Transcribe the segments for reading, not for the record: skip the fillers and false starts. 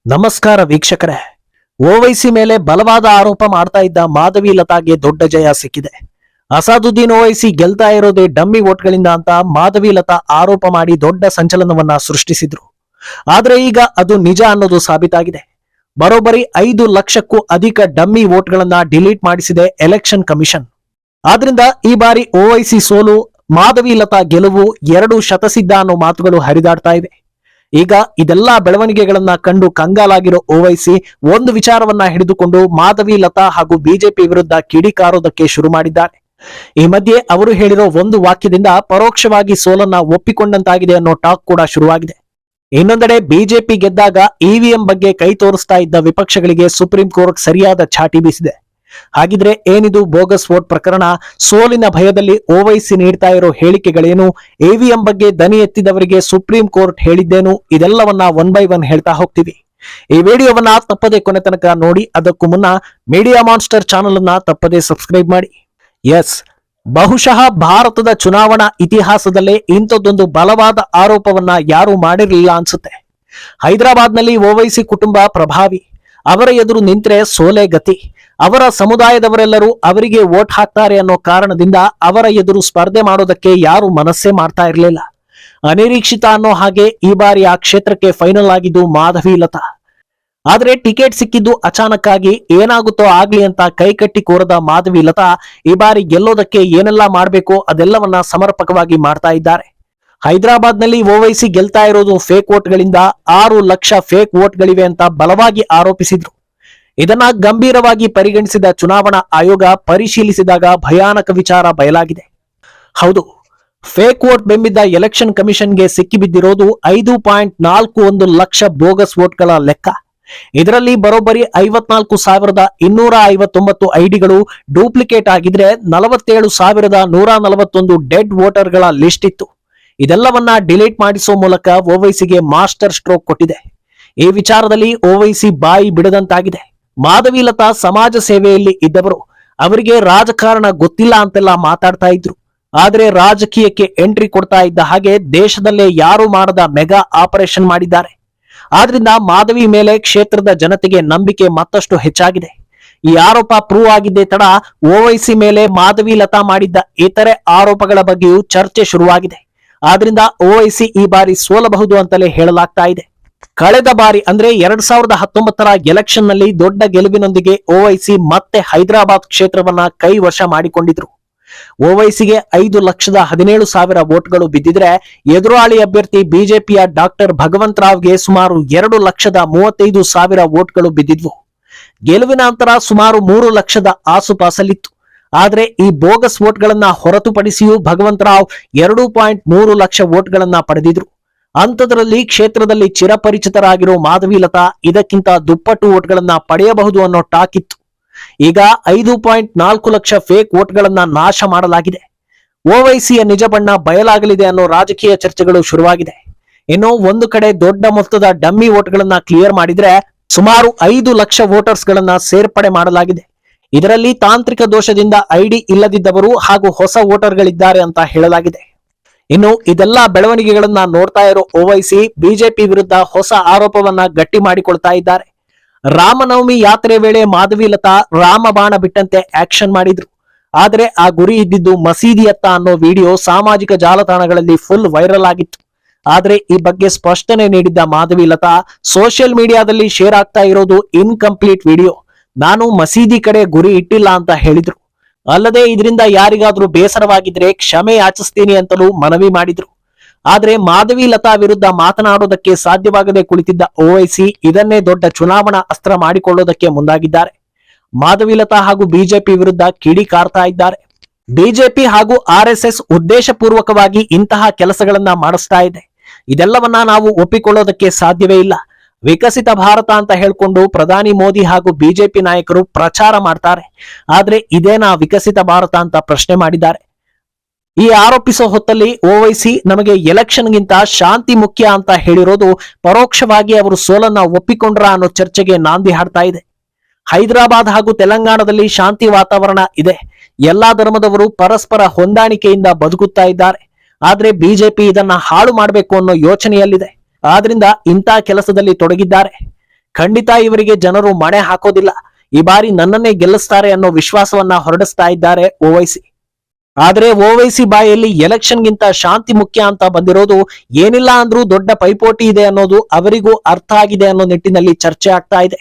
ನಮಸ್ಕಾರ ವೀಕ್ಷಕರೇ. ಓವೈಸಿ ಮೇಲೆ ಬಲವಾದ ಆರೋಪ ಮಾಡ್ತಾ ಇದ್ದ ಮಾಧವಿ ಲತಾಗೆ ದೊಡ್ಡ ಜಯ ಸಿಕ್ಕಿದೆ. ಅಸಾದುದ್ದೀನ್ ಓವೈಸಿ ಗೆಲ್ತಾ ಇರೋದೇ ಡಮ್ಮಿ ವೋಟ್ಗಳಿಂದ ಅಂತ ಮಾಧವಿ ಲತಾ ಆರೋಪ ಮಾಡಿ ದೊಡ್ಡ ಸಂಚಲನವನ್ನ ಸೃಷ್ಟಿಸಿದ್ರು. ಆದ್ರೆ ಈಗ ಅದು ನಿಜ ಅನ್ನೋದು ಸಾಬೀತಾಗಿದೆ. ಬರೋಬ್ಬರಿ 5 ಲಕ್ಷಕ್ಕೂ ಅಧಿಕ ಡಮ್ಮಿ ವೋಟ್ಗಳನ್ನ ಡಿಲೀಟ್ ಮಾಡಿಸಿದೆ ಎಲೆಕ್ಷನ್ ಕಮಿಷನ್. ಆದ್ರಿಂದ ಈ ಬಾರಿ ಓವೈಸಿ ಸೋಲು, ಮಾಧವಿ ಲತಾ ಗೆಲುವು 2 ಶತಸಿದ್ಧ ಅನ್ನೋ ಮಾತುಗಳು ಹರಿದಾಡ್ತಾ ಇವೆ. ಈಗ ಇದೆಲ್ಲಾ ಬೆಳವಣಿಗೆಗಳನ್ನ ಕಂಡು ಕಂಗಾಲಾಗಿರೋ ಓವೈಸಿ ಒಂದು ವಿಚಾರವನ್ನ ಹಿಡಿದುಕೊಂಡು ಮಾಧವಿ ಲತಾ ಹಾಗೂ ಬಿಜೆಪಿ ವಿರುದ್ಧ ಕಿಡಿಕಾರೋದಕ್ಕೆ ಶುರು ಮಾಡಿದ್ದಾರೆ. ಈ ಮಧ್ಯೆ ಅವರು ಹೇಳಿರೋ ಒಂದು ವಾಕ್ಯದಿಂದ ಪರೋಕ್ಷವಾಗಿ ಸೋಲನ್ನ ಒಪ್ಪಿಕೊಂಡಂತಾಗಿದೆ ಅನ್ನೋ ಟಾಕ್ ಕೂಡ ಶುರುವಾಗಿದೆ. ಇನ್ನೊಂದೆಡೆ ಬಿಜೆಪಿ ಗೆದ್ದಾಗ ಇವಿಎಂ ಬಗ್ಗೆ ಕೈ ತೋರಿಸ್ತಾ ಇದ್ದ ವಿಪಕ್ಷಗಳಿಗೆ ಸುಪ್ರೀಂ ಕೋರ್ಟ್ ಸರಿಯಾದ ಛಾಟಿ ಬೀಸಿದೆ. ಹಾಗಿದ್ರೆ ಏನಿದು ಬೋಗಸ್ ವೋಟ್ ಪ್ರಕರಣ? ಸೋಲಿನ ಭಯದಲ್ಲಿ ಓವೈಸಿ ನೀಡ್ತಾ ಇರೋ ಹೇಳಿಕೆಗಳೇನು? ಇವಿಎಂ ಬಗ್ಗೆ ದನಿ ಎತ್ತಿದವರಿಗೆ ಸುಪ್ರೀಂ ಕೋರ್ಟ್ ಹೇಳಿದ್ದೇನು? ಇದೆಲ್ಲವನ್ನ 1 by 1 ಹೇಳ್ತಾ ಹೋಗ್ತೀವಿ. ಈ ವಿಡಿಯೋವನ್ನ ತಪ್ಪದೆ ಕೊನೆ ತನಕ ನೋಡಿ. ಅದಕ್ಕೂ ಮುನ್ನ ಮೀಡಿಯಾ ಮಾನ್ಸ್ಟರ್ ಚಾನೆಲ್ ಅನ್ನ ತಪ್ಪದೆ ಸಬ್ಸ್ಕ್ರೈಬ್ ಮಾಡಿ. ಎಸ್, ಬಹುಶಃ ಭಾರತದ ಚುನಾವಣಾ ಇತಿಹಾಸದಲ್ಲೇ ಇಂಥದ್ದೊಂದು ಬಲವಾದ ಆರೋಪವನ್ನ ಯಾರು ಮಾಡಿರಲಿಲ್ಲ ಅನ್ಸುತ್ತೆ. ಹೈದರಾಬಾದ್ನಲ್ಲಿ ಓವೈಸಿ ಕುಟುಂಬ ಪ್ರಭಾವಿ. ಅವರ ಎದುರು ನಿಂತ್ರೆ ಸೋಲೆ ಗತಿ. ಅವರ ಸಮುದಾಯದವರೆಲ್ಲರೂ ಅವರಿಗೆ ವೋಟ್ ಹಾಕ್ತಾರೆ ಅನ್ನೋ ಕಾರಣದಿಂದ ಅವರ ಎದುರು ಸ್ಪರ್ಧೆ ಮಾಡೋದಕ್ಕೆ ಯಾರು ಮನಸ್ಸೇ ಮಾಡ್ತಾ ಇರಲಿಲ್ಲ. ಅನಿರೀಕ್ಷಿತ ಅನ್ನೋ ಹಾಗೆ ಈ ಬಾರಿ ಆ ಕ್ಷೇತ್ರಕ್ಕೆ ಫೈನಲ್ ಆಗಿದ್ದು ಮಾಧವಿ ಲತಾ. ಆದ್ರೆ ಟಿಕೆಟ್ ಸಿಕ್ಕಿದ್ದು ಅಚಾನಕ್ ಆಗಿ. ಏನಾಗುತ್ತೋ ಆಗ್ಲಿ ಅಂತ ಕೈಕಟ್ಟಿ ಕೋರದ ಮಾಧವಿ ಲತಾ ಈ ಬಾರಿ ಗೆಲ್ಲೋದಕ್ಕೆ ಏನೆಲ್ಲಾ ಮಾಡ್ಬೇಕೋ ಅದೆಲ್ಲವನ್ನ ಸಮರ್ಪಕವಾಗಿ ಮಾಡ್ತಾ ಇದ್ದಾರೆ. ಹೈದರಾಬಾದ್ನಲ್ಲಿ ಓವೈಸಿ ಗೆಲ್ತಾ ಇರೋದು ಫೇಕ್ ವೋಟ್ಗಳಿಂದ. 6 ಲಕ್ಷ ಫೇಕ್ ವೋಟ್ಗಳಿವೆ ಅಂತ ಬಲವಾಗಿ ಆರೋಪಿಸಿದ್ರು. ಇದನ್ನ ಗಂಭೀರವಾಗಿ ಪರಿಗಣಿಸಿದ ಚುನಾವಣಾ ಆಯೋಗ ಪರಿಶೀಲಿಸಿದಾಗ ಭಯಾನಕ ವಿಚಾರ ಬಯಲಾಗಿದೆ. ಹೌದು, ಫೇಕ್ ವೋಟ್ ಬೆಂಬಿದ್ದ ಎಲೆಕ್ಷನ್ ಕಮಿಷನ್ಗೆ ಸಿಕ್ಕಿಬಿದ್ದಿರೋದು 5.41 ಲಕ್ಷ ಬೋಗಸ್ ವೋಟ್ಗಳ ಲೆಕ್ಕ. ಇದರಲ್ಲಿ ಬರೋಬ್ಬರಿ 54,259 ಐಡಿಗಳು ಡೂಪ್ಲಿಕೇಟ್ ಆಗಿದ್ರೆ 47,141 ಡೆಡ್ ವೋಟರ್ಗಳ ಲಿಸ್ಟ್ ಇತ್ತು. ಇದೆಲ್ಲವನ್ನ ಡಿಲೀಟ್ ಮಾಡಿಸೋ ಮೂಲಕ ಓವೈಸಿಗೆ ಮಾಸ್ಟರ್ ಸ್ಟ್ರೋಕ್ ಕೊಟ್ಟಿದೆ. ಈ ವಿಚಾರದಲ್ಲಿ ಓವೈಸಿ ಬಾಯಿ ಬಿಡದಂತಾಗಿದೆ. ಮಾಧವಿ ಲತಾ ಸಮಾಜ ಸೇವೆಯಲ್ಲಿ ಇದ್ದವರು. ಅವರಿಗೆ ರಾಜಕಾರಣ ಗೊತ್ತಿಲ್ಲ ಅಂತೆಲ್ಲ ಮಾತಾಡ್ತಾ ಇದ್ರು. ಆದ್ರೆ ರಾಜಕೀಯಕ್ಕೆ ಎಂಟ್ರಿ ಕೊಡ್ತಾ ಇದ್ದ ಹಾಗೆ ದೇಶದಲ್ಲೇ ಯಾರು ಮಾಡದ ಮೆಗಾ ಆಪರೇಷನ್ ಮಾಡಿದ್ದಾರೆ. ಆದ್ರಿಂದ ಮಾಧವಿ ಮೇಲೆ ಕ್ಷೇತ್ರದ ಜನತೆಗೆ ನಂಬಿಕೆ ಮತ್ತಷ್ಟು ಹೆಚ್ಚಾಗಿದೆ. ಈ ಆರೋಪ ಪ್ರೂವ್ ಆಗಿದ್ದೇ ತಡ ಓವೈಸಿ ಮೇಲೆ ಮಾಧವಿ ಲತಾ ಮಾಡಿದ್ದ ಇತರೆ ಆರೋಪಗಳ ಬಗ್ಗೆಯೂ ಚರ್ಚೆ ಶುರುವಾಗಿದೆ. ಆದ್ರಿಂದ ಓವೈಸಿ ಈ ಬಾರಿ ಸೋಲಬಹುದು ಅಂತಲೇ ಹೇಳಲಾಗ್ತಾ ಇದೆ. ಕಳೆದ ಬಾರಿ ಅಂದ್ರೆ 2019ರ ಎಲೆಕ್ಷನ್ ನಲ್ಲಿ ದೊಡ್ಡ ಗೆಲುವಿನೊಂದಿಗೆ ಓವೈಸಿ ಮತ್ತೆ ಹೈದರಾಬಾದ್ ಕ್ಷೇತ್ರವನ್ನ ಕೈವಶ ಮಾಡಿಕೊಂಡಿದ್ರು. ಓವೈಸಿಗೆ 5,17,000 ವೋಟ್ಗಳು ಬಿದ್ದಿದ್ರೆ ಎದುರಾಳಿ ಅಭ್ಯರ್ಥಿ ಬಿಜೆಪಿಯ ಡಾಕ್ಟರ್ ಭಗವಂತ ರಾವ್ಗೆ ಸುಮಾರು 2,35,000 ವೋಟ್ಗಳು ಬಿದ್ದಿದ್ವು. ಗೆಲುವಿನ ಅಂತರ ಸುಮಾರು 3 ಲಕ್ಷದ ಆಸುಪಾಸಲ್ಲಿತ್ತು. ಆದ್ರೆ ಈ ಬೋಗಸ್ ವೋಟ್ಗಳನ್ನ ಹೊರತುಪಡಿಸಿಯೂ ಭಗವಂತರಾವ್ 2.3 ಲಕ್ಷ ವೋಟ್ಗಳನ್ನ ಪಡೆದಿದ್ರು. ಅಂಥದ್ರಲ್ಲಿ ಕ್ಷೇತ್ರದಲ್ಲಿ ಚಿರಪರಿಚಿತರಾಗಿರೋ ಮಾಧವಿ ಲತಾ ಇದಕ್ಕಿಂತ ದುಪ್ಪಟ್ಟು ವೋಟ್ಗಳನ್ನ ಪಡೆಯಬಹುದು ಅನ್ನೋ ಟಾಕ್ ಇತ್ತು. ಈಗ 5.4 ಲಕ್ಷ ಫೇಕ್ ವೋಟ್ಗಳನ್ನ ನಾಶ ಮಾಡಲಾಗಿದೆ. ಓವೈಸಿಯ ನಿಜ ಬಣ್ಣ ಬಯಲಾಗಲಿದೆ ಅನ್ನೋ ರಾಜಕೀಯ ಚರ್ಚೆಗಳು ಶುರುವಾಗಿದೆ. ಇನ್ನು ಒಂದು ಕಡೆ ದೊಡ್ಡ ಮೊತ್ತದ ಡಮ್ಮಿ ವೋಟ್ಗಳನ್ನ ಕ್ಲಿಯರ್ ಮಾಡಿದ್ರೆ ಸುಮಾರು 5 ಲಕ್ಷ ವೋಟರ್ಸ್ ಗಳನ್ನ ಸೇರ್ಪಡೆ ಮಾಡಲಾಗಿದೆ. ಇದರಲ್ಲಿ ತಾಂತ್ರಿಕ ದೋಷದಿಂದ ಐಡಿ ಇಲ್ಲದಿದ್ದವರು ಹಾಗೂ ಹೊಸ ವೋಟರ್ಗಳಿದ್ದಾರೆ ಅಂತ ಹೇಳಲಾಗಿದೆ. ಇನ್ನು ಇದೆಲ್ಲಾ ಬೆಳವಣಿಗೆಗಳನ್ನ ನೋಡ್ತಾ ಇರೋ ಓವೈಸಿ ಬಿಜೆಪಿ ವಿರುದ್ಧ ಹೊಸ ಆರೋಪವನ್ನ ಗಟ್ಟಿ ಮಾಡಿಕೊಳ್ತಾ ಇದ್ದಾರೆ. ರಾಮನವಮಿ ಯಾತ್ರೆ ವೇಳೆ ಮಾಧವಿ ಲತಾ ರಾಮಬಾಣ ಬಿಟ್ಟಂತೆ ಆಕ್ಷನ್ ಮಾಡಿದ್ರು. ಆದ್ರೆ ಆ ಗುರಿ ಇದ್ದಿದ್ದು ಮಸೀದಿಯತ್ತ ಅನ್ನೋ ವಿಡಿಯೋ ಸಾಮಾಜಿಕ ಜಾಲತಾಣಗಳಲ್ಲಿ ಫುಲ್ ವೈರಲ್ ಆಗಿತ್ತು. ಆದ್ರೆ ಈ ಬಗ್ಗೆ ಸ್ಪಷ್ಟನೆ ನೀಡಿದ್ದ ಮಾಧವಿ ಲತಾ ಸೋಷಿಯಲ್ ಮೀಡಿಯಾದಲ್ಲಿ ಶೇರ್ ಆಗ್ತಾ ಇರೋದು ಇನ್ಕಂಪ್ಲೀಟ್ ವಿಡಿಯೋ. ನಾನು ಮಸೀದಿ ಕಡೆ ಗುರಿ ಇಟ್ಟಿಲ್ಲ ಅಂತ ಹೇಳಿದ್ರು. ಅಲ್ಲದೆ ಇದರಿಂದ ಯಾರಿಗಾದ್ರೂ ಬೇಸರವಾಗಿದ್ರೆ ಕ್ಷಮೆ ಯಾಚಿಸ್ತೀನಿ ಅಂತಲೂ ಮನವಿ ಮಾಡಿದ್ರು. ಆದ್ರೆ ಮಾಧವಿ ಲತಾ ವಿರುದ್ಧ ಮಾತನಾಡೋದಕ್ಕೆ ಸಾಧ್ಯವಾಗದೆ ಕುಳಿತಿದ್ದ ಓವೈಸಿ ಇದನ್ನೇ ದೊಡ್ಡ ಚುನಾವಣಾ ಅಸ್ತ್ರ ಮಾಡಿಕೊಳ್ಳೋದಕ್ಕೆ ಮುಂದಾಗಿದ್ದಾರೆ. ಮಾಧವಿ ಲತಾ ಹಾಗೂ ಬಿಜೆಪಿ ವಿರುದ್ಧ ಕಿಡಿಕಾರ್ತಾ ಇದ್ದಾರೆ. ಬಿಜೆಪಿ ಹಾಗೂ RSS ಉದ್ದೇಶಪೂರ್ವಕವಾಗಿ ಇಂತಹ ಕೆಲಸಗಳನ್ನ ಮಾಡಿಸ್ತಾ ಇದೆ. ಇದೆಲ್ಲವನ್ನ ನಾವು ಒಪ್ಪಿಕೊಳ್ಳೋದಕ್ಕೆ ಸಾಧ್ಯವೇ ಇಲ್ಲ. ವಿಕಸಿತ ಭಾರತ ಅಂತ ಹೇಳ್ಕೊಂಡು ಪ್ರಧಾನಿ ಮೋದಿ ಹಾಗೂ ಬಿಜೆಪಿ ನಾಯಕರು ಪ್ರಚಾರ ಮಾಡ್ತಾರೆ. ಆದ್ರೆ ಇದೇನಾ ವಿಕಸಿತ ಭಾರತ ಅಂತ ಪ್ರಶ್ನೆ ಮಾಡಿದ್ದಾರೆ. ಈ ಆರೋಪಿಸೋ ಹೊತ್ತಲ್ಲಿ ಓವೈಸಿ ನಮಗೆ ಎಲೆಕ್ಷನ್ಗಿಂತ ಶಾಂತಿ ಮುಖ್ಯ ಅಂತ ಹೇಳಿರೋದು ಪರೋಕ್ಷವಾಗಿ ಅವರು ಸೋಲನ್ನ ಒಪ್ಪಿಕೊಂಡ್ರ ಅನ್ನೋ ಚರ್ಚೆಗೆ ನಾಂದಿ ಹಾಡ್ತಾ ಇದೆ. ಹೈದರಾಬಾದ್ ಹಾಗೂ ತೆಲಂಗಾಣದಲ್ಲಿ ಶಾಂತಿ ವಾತಾವರಣ ಇದೆ. ಎಲ್ಲಾ ಧರ್ಮದವರು ಪರಸ್ಪರ ಹೊಂದಾಣಿಕೆಯಿಂದ ಬದುಕುತ್ತಾ ಇದ್ದಾರೆ. ಆದ್ರೆ ಬಿಜೆಪಿ ಇದನ್ನ ಹಾಳು ಮಾಡಬೇಕು ಅನ್ನೋ ಯೋಚನೆಯಲ್ಲಿದೆ. ಆದ್ರಿಂದ ಇಂಥ ಕೆಲಸದಲ್ಲಿ ತೊಡಗಿದ್ದಾರೆ. ಖಂಡಿತ ಇವರಿಗೆ ಜನರು ಮಣೆ ಹಾಕೋದಿಲ್ಲ. ಈ ಬಾರಿ ನನ್ನನ್ನೇ ಗೆಲ್ಲಿಸ್ತಾರೆ ಅನ್ನೋ ವಿಶ್ವಾಸವನ್ನ ಹೊರಡಿಸ್ತಾ ಇದ್ದಾರೆ ಓವೈಸಿ. ಆದ್ರೆ ಓವೈಸಿ ಬಾಯಲ್ಲಿ ಎಲೆಕ್ಷನ್ಗಿಂತ ಶಾಂತಿ ಮುಖ್ಯ ಅಂತ ಬಂದಿರೋದು, ಏನಿಲ್ಲ ಅಂದ್ರೂ ದೊಡ್ಡ ಪೈಪೋಟಿ ಇದೆ ಅನ್ನೋದು ಅವರಿಗೂ ಅರ್ಥ ಆಗಿದೆ ಅನ್ನೋ ನಿಟ್ಟಿನಲ್ಲಿ ಚರ್ಚೆ ಆಗ್ತಾ ಇದೆ.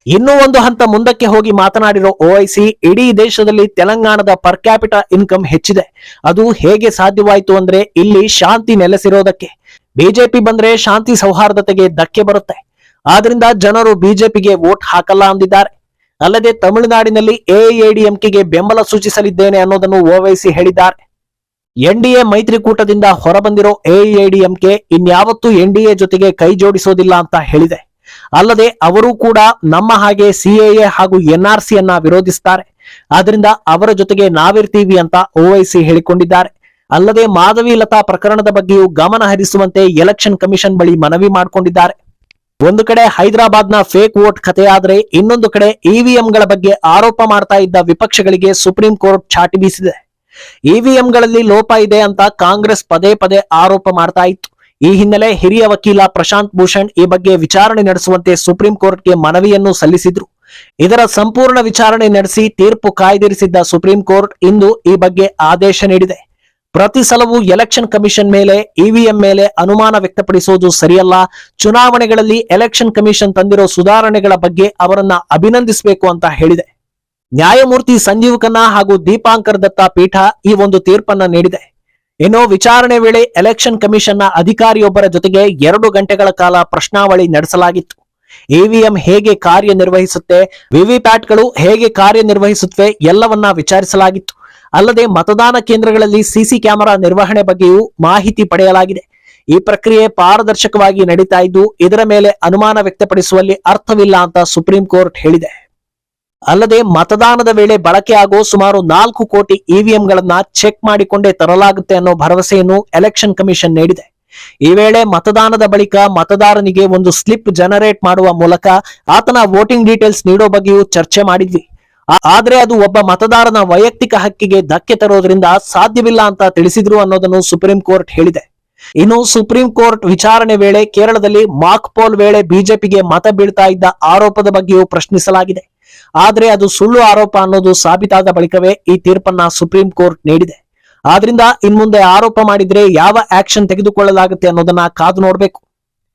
ಇನ್ನೂ ಒಂದು ಹಂತ ಮುಂದಕ್ಕೆ ಹೋಗಿ ಮಾತನಾಡಿರೋ ಓವೈಸಿ, ಇಡೀ ದೇಶದಲ್ಲಿ ತೆಲಂಗಾಣದ ಪರ್ ಕ್ಯಾಪಿಟಾ ಇನ್ಕಮ್ ಹೆಚ್ಚಿದೆ. ಅದು ಹೇಗೆ ಸಾಧ್ಯವಾಯಿತು ಅಂದ್ರೆ ಇಲ್ಲಿ ಶಾಂತಿ ನೆಲೆಸಿರೋದಕ್ಕೆ. ಬಿಜೆಪಿ ಬಂದ್ರೆ ಶಾಂತಿ ಸೌಹಾರ್ದತೆಗೆ ಧಕ್ಕೆ ಬರುತ್ತೆ. ಆದ್ರಿಂದ ಜನರು ಬಿಜೆಪಿಗೆ ವೋಟ್ ಹಾಕಲ್ಲ ಅಂದಿದ್ದಾರೆ. ಅಲ್ಲದೆ ತಮಿಳುನಾಡಿನಲ್ಲಿ ಎಐಎಡಿಎಂಕೆಗೆ ಬೆಂಬಲ ಸೂಚಿಸಲಿದ್ದೇನೆ ಅನ್ನೋದನ್ನು ಓವೈಸಿ ಹೇಳಿದ್ದಾರೆ. ಎನ್ಡಿಎ ಮೈತ್ರಿಕೂಟದಿಂದ ಹೊರಬಂದಿರೋ ಎಐಎಡಿಎಂಕೆ ಇನ್ಯಾವತ್ತೂ ಎನ್ಡಿಎ ಜೊತೆಗೆ ಕೈ ಜೋಡಿಸೋದಿಲ್ಲ ಅಂತ ಹೇಳಿದೆ. ಅಲ್ಲದೆ ಅವರು ಕೂಡ ನಮ್ಮ ಹಾಗೆ ಸಿಎಎ ಹಾಗೂ ಎನ್ಆರ್ಸಿ ಯನ್ನ ವಿರೋಧಿಸುತ್ತಾರೆ. ಆದ್ರಿಂದ ಅವರ ಜೊತೆಗೆ ನಾವಿರ್ತೀವಿ ಅಂತ ಓವೈಸಿ ಹೇಳಿಕೊಂಡಿದ್ದಾರೆ. ಅಲ್ಲದೆ ಮಾಧವಿ ಲತಾ ಪ್ರಕರಣದ ಬಗ್ಗೆಯೂ ಗಮನ ಹರಿಸುವಂತೆ ಎಲೆಕ್ಷನ್ ಕಮಿಷನ್ ಬಳಿ ಮನವಿ ಮಾಡಿಕೊಂಡಿದ್ದಾರೆ. ಒಂದು ಕಡೆ ಹೈದರಾಬಾದ್ನ ಫೇಕ್ ವೋಟ್ ಕಥೆಯಾದ್ರೆ, ಇನ್ನೊಂದು ಕಡೆ ಇವಿಎಂಗಳ ಬಗ್ಗೆ ಆರೋಪ ಮಾಡ್ತಾ ಇದ್ದ ವಿಪಕ್ಷಗಳಿಗೆ ಸುಪ್ರೀಂ ಕೋರ್ಟ್ ಚಾಟಿ ಬೀಸಿದೆ. ಇವಿಎಂಗಳಲ್ಲಿ ಲೋಪ ಇದೆ ಅಂತ ಕಾಂಗ್ರೆಸ್ ಪದೇ ಪದೇ ಆರೋಪ ಮಾಡ್ತಾ ಇತ್ತು. ಈ ಹಿನ್ನೆಲೆ ಹಿರಿಯ ವಕೀಲ ಪ್ರಶಾಂತ್ ಭೂಷಣ್ ಈ ಬಗ್ಗೆ ವಿಚಾರಣೆ ನಡೆಸುವಂತೆ ಸುಪ್ರೀಂ ಕೋರ್ಟ್ಗೆ ಮನವಿಯನ್ನು ಸಲ್ಲಿಸಿದ್ರು. ಇದರ ಸಂಪೂರ್ಣ ವಿಚಾರಣೆ ನಡೆಸಿ ತೀರ್ಪು ಕಾಯ್ದಿರಿಸಿದ್ದ ಸುಪ್ರೀಂ ಕೋರ್ಟ್ ಇಂದು ಈ ಬಗ್ಗೆ ಆದೇಶ ನೀಡಿದೆ. ಪ್ರತಿ ಸಲವೂ ಎಲೆಕ್ಷನ್ ಕಮಿಷನ್ ಮೇಲೆ, ಇವಿಎಂ ಮೇಲೆ ಅನುಮಾನ ವ್ಯಕ್ತಪಡಿಸುವುದು ಸರಿಯಲ್ಲ. ಚುನಾವಣೆಗಳಲ್ಲಿ ಎಲೆಕ್ಷನ್ ಕಮಿಷನ್ ತಂದಿರೋ ಸುಧಾರಣೆಗಳ ಬಗ್ಗೆ ಅವರನ್ನ ಅಭಿನಂದಿಸಬೇಕು ಅಂತ ಹೇಳಿದೆ. ನ್ಯಾಯಮೂರ್ತಿ ಸಂಜೀವ್ ಖನ್ನಾ ಹಾಗೂ ದೀಪಾಂಕರ್ ದತ್ತಾ ಪೀಠ ಈ ಒಂದು ತೀರ್ಪನ್ನ ನೀಡಿದೆ. ಇನ್ನು ವಿಚಾರಣೆ ವೇಳೆ ಎಲೆಕ್ಷನ್ ಕಮಿಷನ್ನ ಅಧಿಕಾರಿಯೊಬ್ಬರ ಜೊತೆಗೆ 2 ಗಂಟೆಗಳ ಕಾಲ ಪ್ರಶ್ನಾವಳಿ ನಡೆಸಲಾಗಿತ್ತು. ಇವಿಎಂ ಹೇಗೆ ಕಾರ್ಯನಿರ್ವಹಿಸುತ್ತೆ, ವಿವಿಪ್ಯಾಟ್ಗಳು ಹೇಗೆ ಕಾರ್ಯನಿರ್ವಹಿಸುತ್ತವೆ ಎಲ್ಲವನ್ನ ವಿಚಾರಿಸಲಾಗಿತ್ತು. ಅಲ್ಲದೆ ಮತದಾನ ಕೇಂದ್ರಗಳಲ್ಲಿ ಸಿಸಿ ಕ್ಯಾಮೆರಾ ನಿರ್ವಹಣೆ ಬಗ್ಗೆಯೂ ಮಾಹಿತಿ ಪಡೆಯಲಾಗಿದೆ. ಈ ಪ್ರಕ್ರಿಯೆ ಪಾರದರ್ಶಕವಾಗಿ ನಡೀತಾ ಇದ್ದು, ಇದರ ಮೇಲೆ ಅನುಮಾನ ವ್ಯಕ್ತಪಡಿಸುವಲ್ಲಿ ಅರ್ಥವಿಲ್ಲ ಅಂತ ಸುಪ್ರೀಂ ಕೋರ್ಟ್ ಹೇಳಿದೆ. ಅಲ್ಲದೆ ಮತದಾನದ ವೇಳೆ ಬಳಕೆಯಾಗೋ ಸುಮಾರು 4 ಕೋಟಿ ಇವಿಎಂಗಳನ್ನ ಚೆಕ್ ಮಾಡಿಕೊಂಡೇ ತರಲಾಗುತ್ತೆ ಅನ್ನೋ ಭರವಸೆಯನ್ನು ಎಲೆಕ್ಷನ್ ಕಮಿಷನ್ ನೀಡಿದೆ. ಈ ವೇಳೆ ಮತದಾನದ ಬಳಿಕ ಮತದಾರನಿಗೆ ಒಂದು ಸ್ಲಿಪ್ ಜನರೇಟ್ ಮಾಡುವ ಮೂಲಕ ಆತನ ವೋಟಿಂಗ್ ಡೀಟೇಲ್ಸ್ ನೀಡೋ ಬಗ್ಗೆಯೂ ಚರ್ಚೆ ಮಾಡಿದ್ವಿ. ಆದ್ರೆ ಅದು ಒಬ್ಬ ಮತದಾರನ ವೈಯಕ್ತಿಕ ಹಕ್ಕಿಗೆ ಧಕ್ಕೆ ತರೋದ್ರಿಂದ ಸಾಧ್ಯವಿಲ್ಲ ಅಂತ ತಿಳಿಸಿದ್ರು ಅನ್ನೋದನ್ನು ಸುಪ್ರೀಂ ಕೋರ್ಟ್ ಹೇಳಿದೆ. ಇನ್ನು ಸುಪ್ರೀಂ ಕೋರ್ಟ್ ವಿಚಾರಣೆ ವೇಳೆ ಕೇರಳದಲ್ಲಿ ಮಾಕ್ ಪೋಲ್ ವೇಳೆ ಬಿಜೆಪಿಗೆ ಮತ ಬೀಳ್ತಾ ಇದ್ದ ಆರೋಪದ ಬಗ್ಗೆಯೂ ಪ್ರಶ್ನಿಸಲಾಗಿದೆ. ಆದ್ರೆ ಅದು ಸುಳ್ಳು ಆರೋಪ ಅನ್ನೋದು ಸಾಬೀತಾದ ಬಳಿಕವೇ ಈ ತೀರ್ಪನ್ನ ಸುಪ್ರೀಂ ಕೋರ್ಟ್ ನೀಡಿದೆ. ಆದ್ರಿಂದ ಇನ್ಮುಂದೆ ಆರೋಪ ಮಾಡಿದ್ರೆ ಯಾವ ಆಕ್ಷನ್ ತೆಗೆದುಕೊಳ್ಳಲಾಗುತ್ತೆ ಅನ್ನೋದನ್ನ ಕಾದು ನೋಡ್ಬೇಕು.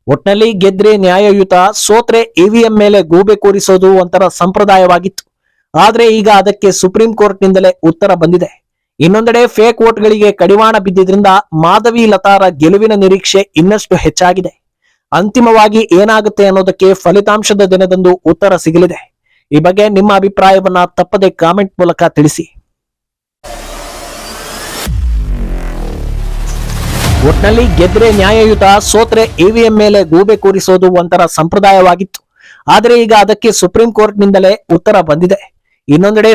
ಒಟ್ನಲ್ಲಿ ಗೆದ್ರೆ ನ್ಯಾಯಯುತ, ಸೋತ್ರೆ ಇವಿಎಂ ಮೇಲೆ ಗೂಬೆ ಕೂರಿಸೋದು ಒಂಥರ ಸಂಪ್ರದಾಯವಾಗಿತ್ತು. ಆದ್ರೆ ಈಗ ಅದಕ್ಕೆ ಸುಪ್ರೀಂ ಕೋರ್ಟ್ ನಿಂದಲೇ ಉತ್ತರ ಬಂದಿದೆ. ಇನ್ನೊಂದೆಡೆ ಫೇಕ್ ವೋಟ್ಗಳಿಗೆ ಕಡಿವಾಣ ಬಿದ್ದಿದ್ರಿಂದ ಮಾಧವಿ ಲತಾರ ಗೆಲುವಿನ ನಿರೀಕ್ಷೆ ಇನ್ನಷ್ಟು ಹೆಚ್ಚಾಗಿದೆ. ಅಂತಿಮವಾಗಿ ಏನಾಗುತ್ತೆ ಅನ್ನೋದಕ್ಕೆ ಫಲಿತಾಂಶದ ದಿನದಂದು ಉತ್ತರ ಸಿಗಲಿದೆ. ಈ ಬಗ್ಗೆ ನಿಮ್ಮ ಅಭಿಪ್ರಾಯವನ್ನ ತಪ್ಪದೆ ಕಾಮೆಂಟ್ ಮೂಲಕ ತಿಳಿಸಿ. ಒಟ್ನಲ್ಲಿ ಗೆದ್ರೆ ನ್ಯಾಯಯುತ, ಸೋತ್ರೆ ಇವಿಎಂ ಮೇಲೆ ಗೂಬೆ ಕೂರಿಸೋದು ಒಂಥರ ಸಂಪ್ರದಾಯವಾಗಿತ್ತು. ಆದ್ರೆ ಈಗ ಅದಕ್ಕೆ ಸುಪ್ರೀಂ ಕೋರ್ಟ್ ನಿಂದಲೇ ಉತ್ತರ ಬಂದಿದೆ. ಇನ್ನೊಂದೆಡೆ